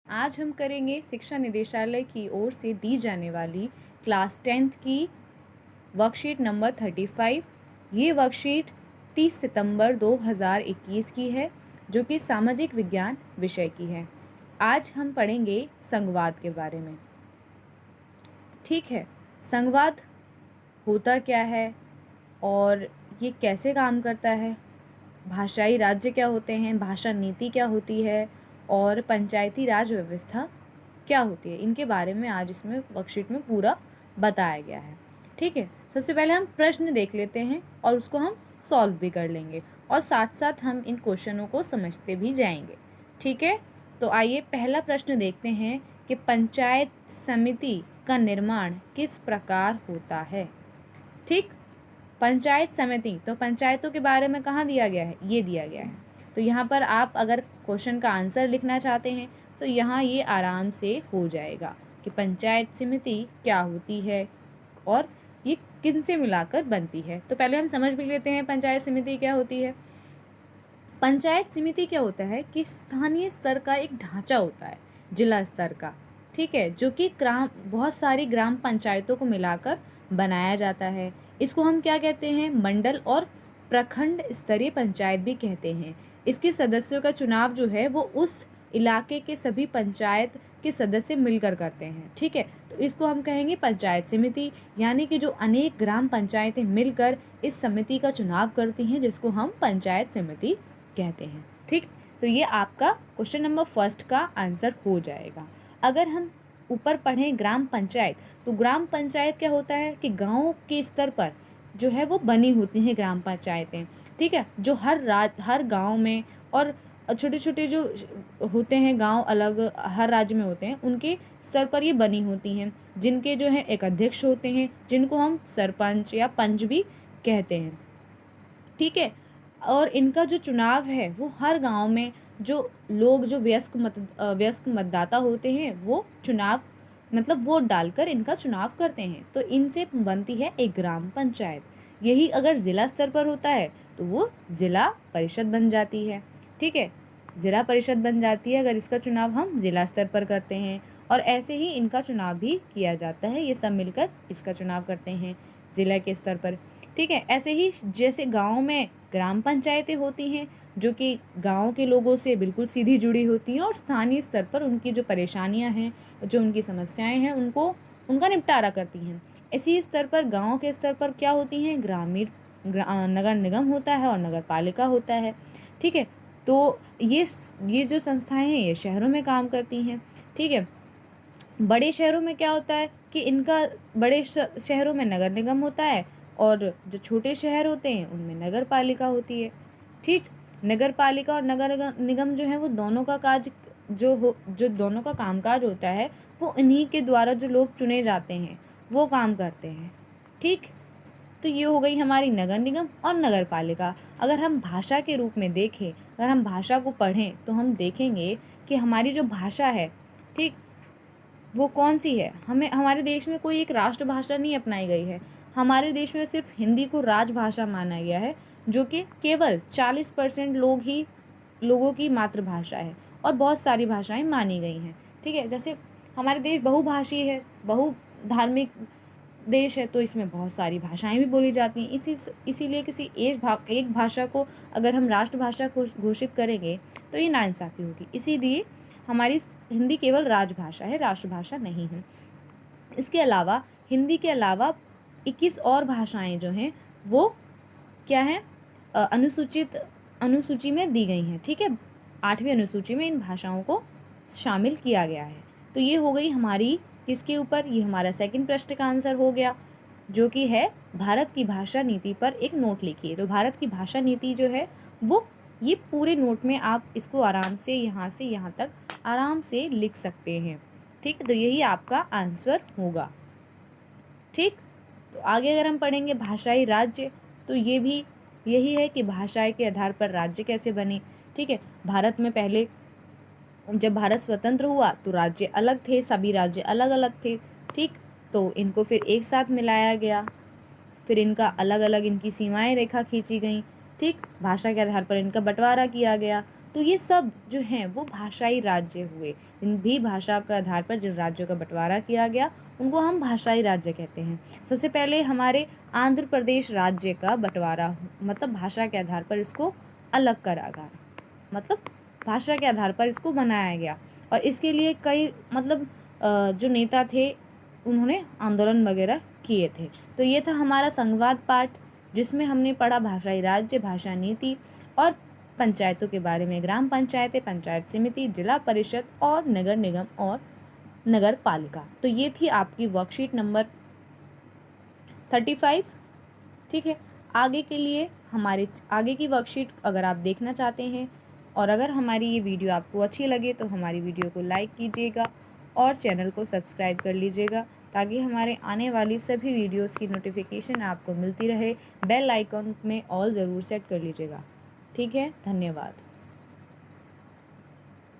आज हम करेंगे शिक्षा निदेशालय की ओर से दी जाने वाली क्लास 10th की वर्कशीट नंबर 35। ये वर्कशीट 30 सितंबर 2021 की है, जो कि सामाजिक विज्ञान विषय की है। आज हम पढ़ेंगे संघवाद के बारे में। ठीक है, संघवाद होता क्या है और ये कैसे काम करता है, भाषाई राज्य क्या होते हैं, भाषा नीति क्या होती है और पंचायती राज व्यवस्था क्या होती है, इनके बारे में आज इसमें वर्कशीट में पूरा बताया गया है। ठीक है, सबसे पहले हम प्रश्न देख लेते हैं और उसको हम सॉल्व भी कर लेंगे और साथ साथ हम इन क्वेश्चनों को समझते भी जाएंगे। ठीक है, तो आइए पहला प्रश्न देखते हैं कि पंचायत समिति का निर्माण किस प्रकार होता है। ठीक, पंचायत समिति, तो पंचायतों के बारे में कहाँ दिया गया है, ये दिया गया है। तो यहाँ पर आप अगर क्वेश्चन का आंसर लिखना चाहते हैं तो यहाँ ये आराम से हो जाएगा कि पंचायत समिति क्या होती है और ये किन से मिलाकर बनती है। तो पहले हम समझ भी लेते हैं पंचायत समिति क्या होती है। पंचायत समिति क्या होता है कि स्थानीय स्तर का एक ढांचा होता है, जिला स्तर का। ठीक है, जो कि बहुत सारी ग्राम पंचायतों को मिलाकर बनाया जाता है। इसको हम क्या कहते हैं, मंडल और प्रखंड स्तरीय पंचायत भी कहते हैं। इसके सदस्यों का चुनाव जो है वो उस इलाके के सभी पंचायत के सदस्य मिलकर करते हैं। ठीक है, तो इसको हम कहेंगे पंचायत समिति, यानी कि जो अनेक ग्राम पंचायतें मिलकर इस समिति का चुनाव करती हैं, जिसको हम पंचायत समिति कहते हैं। ठीक, तो ये आपका क्वेश्चन नंबर फर्स्ट का आंसर हो जाएगा। अगर हम ऊपर पढ़ें ग्राम पंचायत, तो ग्राम पंचायत क्या होता है कि गाँव के स्तर पर जो है वो बनी होती हैं ग्राम पंचायतें। ठीक है, जो हर गाँव में और छोटे छोटे जो होते हैं गांव अलग हर राज्य में होते हैं, उनके स्तर पर ये बनी होती हैं, जिनके जो है एक अध्यक्ष होते हैं, जिनको हम सरपंच या पंच भी कहते हैं। ठीक है, और इनका जो चुनाव है वो हर गांव में जो लोग जो वयस्क मतदाता होते हैं वो चुनाव मतलब वोट डालकर इनका चुनाव करते हैं। तो इनसे बनती है एक ग्राम पंचायत। यही अगर ज़िला स्तर पर होता है तो वो ज़िला परिषद बन जाती है। ठीक है, ज़िला परिषद बन जाती है अगर इसका चुनाव हम ज़िला स्तर पर करते हैं, और ऐसे ही इनका चुनाव भी किया जाता है। ये सब मिलकर इसका चुनाव करते हैं ज़िला के स्तर पर। ठीक है, ऐसे ही जैसे गांव में ग्राम पंचायतें होती हैं जो कि गांव के लोगों से बिल्कुल सीधी जुड़ी होती हैं और स्थानीय स्तर पर उनकी जो परेशानियां हैं, जो उनकी समस्याएं हैं, उनका निपटारा करती हैं। इसी स्तर पर गांव के स्तर पर क्या होती हैं, नगर निगम होता है और नगर पालिका होता है। ठीक है, तो ये जो संस्थाएं हैं ये शहरों में काम करती हैं। ठीक है, बड़े शहरों में क्या होता है कि इनका बड़े शहरों में नगर निगम होता है और जो छोटे शहर होते हैं उनमें नगर पालिका होती है। ठीक, नगर पालिका और नगर निगम जो है वो दोनों का काज जो दोनों का कामकाज होता है वो इन्हीं के द्वारा जो लोग चुने जाते हैं वो काम करते हैं। ठीक, तो ये हो गई हमारी नगर निगम और नगर पालिका। अगर हम भाषा के रूप में देखें, अगर हम भाषा को पढ़ें तो हम देखेंगे कि हमारी जो भाषा है, ठीक, वो कौन सी है। हमारे देश में कोई एक राष्ट्रभाषा नहीं अपनाई गई है। हमारे देश में सिर्फ हिंदी को राजभाषा माना गया है, जो कि केवल 40% लोगों की मातृभाषा है और बहुत सारी भाषाएं मानी गई हैं। ठीक है, जैसे हमारे देश बहुभाषी है, बहुधार्मिक देश है, तो इसमें बहुत सारी भाषाएं भी बोली जाती हैं। इसीलिए किसी एक भाषा को अगर हम राष्ट्रभाषा घोषित करेंगे तो ये नाइंसाफ़ी होगी। इसीलिए हमारी हिंदी केवल राजभाषा है, राष्ट्रभाषा नहीं है। इसके अलावा हिंदी के अलावा 21 और भाषाएं जो हैं वो क्या हैं, अनुसूची में दी गई हैं। ठीक है, 8वीं अनुसूची में इन भाषाओं को शामिल किया गया है। तो ये हो गई हमारी किसके ऊपर, ये हमारा सेकंड प्रश्न का आंसर हो गया, जो कि है भारत की भाषा नीति पर एक नोट लिखिए। तो भारत की भाषा नीति जो है वो ये पूरे नोट में आप इसको आराम से यहाँ तक आराम से लिख सकते हैं। ठीक, तो यही आपका आंसर होगा। ठीक, तो आगे अगर हम पढ़ेंगे भाषाई राज्य, तो ये भी यही है कि भाषाएं के आधार पर राज्य कैसे बने। ठीक है, भारत में पहले जब भारत स्वतंत्र हुआ तो राज्य अलग थे, सभी राज्य अलग अलग थे। ठीक, तो इनको फिर एक साथ मिलाया गया, फिर इनका अलग अलग इनकी सीमाएं रेखा खींची गई। ठीक, भाषा के आधार पर इनका बंटवारा किया गया। तो तो ये सब जो हैं वो भाषाई राज्य हुए। इन भी भाषा के आधार पर जिन राज्यों का बंटवारा किया गया उनको हम भाषाई राज्य कहते हैं। सबसे पहले हमारे आंध्र प्रदेश राज्य का बंटवारा मतलब भाषा के आधार पर इसको अलग करा गया, मतलब भाषा के आधार पर इसको बनाया गया। और इसके लिए कई मतलब जो नेता थे उन्होंने आंदोलन वगैरह किए थे। तो ये था हमारा संघवाद पाठ, जिसमें हमने पढ़ा भाषाई राज्य, भाषा नीति और पंचायतों के बारे में। ग्राम पंचायतें, पंचायत समिति, जिला परिषद और नगर निगम और नगर पालिका। तो ये थी आपकी वर्कशीट नंबर 35। ठीक है, आगे के लिए हमारे आगे की वर्कशीट अगर आप देखना चाहते हैं और अगर हमारी ये वीडियो आपको अच्छी लगे तो हमारी वीडियो को लाइक कीजिएगा और चैनल को सब्सक्राइब कर लीजिएगा, ताकि हमारे आने वाली सभी वीडियोस की नोटिफिकेशन आपको मिलती रहे। बेल आइकन में ऑल ज़रूर सेट कर लीजिएगा। ठीक है, धन्यवाद।